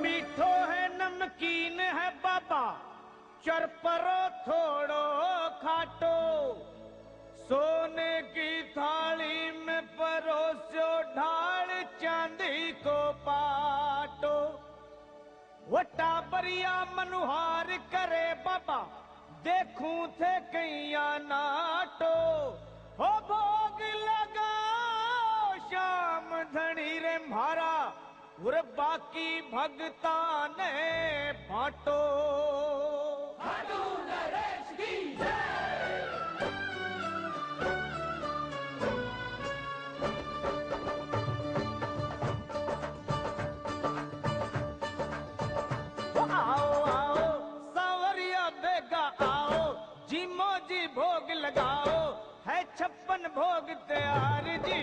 मीठो है नमकीन है बाबा, चरपरो थोड़ो खाटो, सोने की थाली में परोसो ढाल चांदी को पाटो। वो टाबरिया मनुहार करे बाबा, देखूं थे कैया नाटो। हो भोग लगाओ श्याम धनी रे म्हारा, और बाकी भगता ने बांटो। खाटू नरेश की जय। आओ आओ सांवरिया बेगा आओ, जीमो जी भोग लगाओ, है 56 भोग तैयार जी।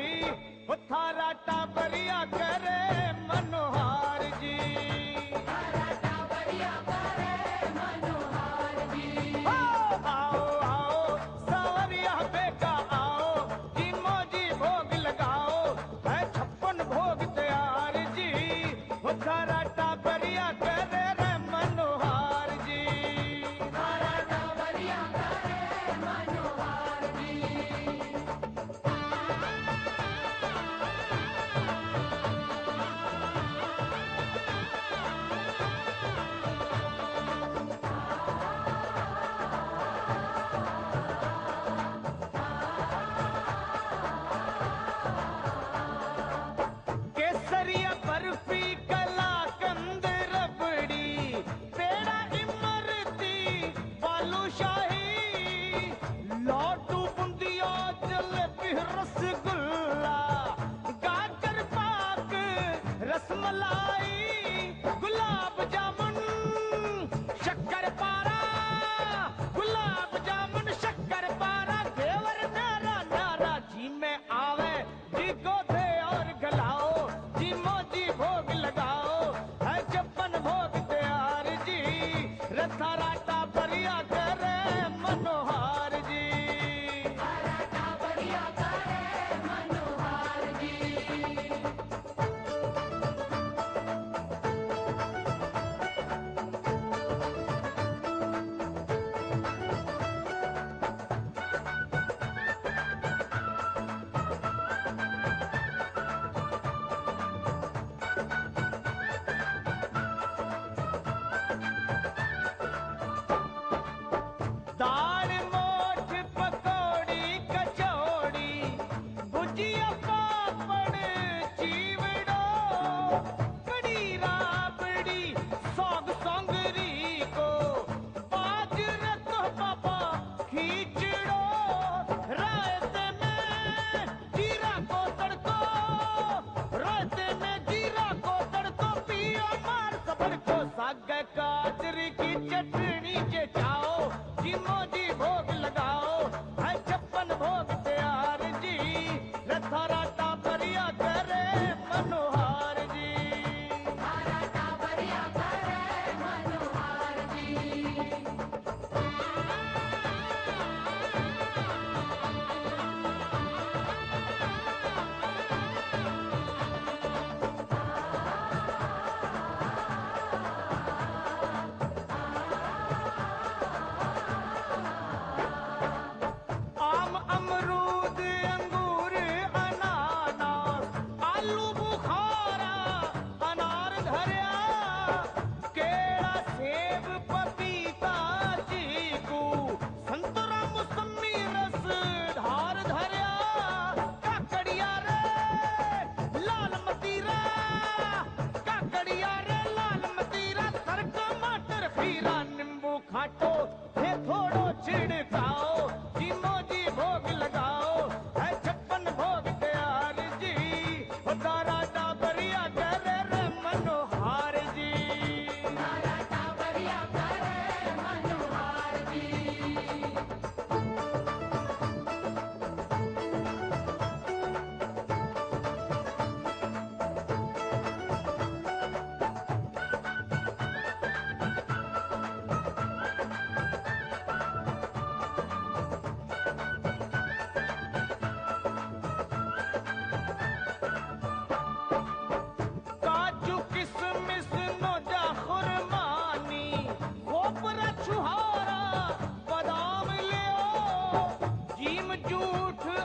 वो थारा टाबरिया करे मनोहार जी, तारा टाबरिया करे मनोहार जी। आओ आओ सांवरिया बेगा आओ, जीमो जी भोग लगाओ, है 56 भोग तैयार जी। वो थारा टाबरिया करे रे मनोहार जी। तारा टाबरिया करे मनोहार जी। केसरिया बर्फी कलाकंद रबड़ी, पेड़ा इमरती बालूशाही, लड्डू बूंदिया जलेबी रसगुल्ला, गाजर पाक रसमलाई, गुलाब जामुन शक्कर पारा, गुलाब जामुन शक्कर पारा, देवर नारा नारा जी में आवे जी गोधे और गलाओ, जी मोजी भोग लगाओ, है 56 भोग तैयार जी। रथा राटा परिया करे मनोहार जी। तारा टाबरिया करे झूठ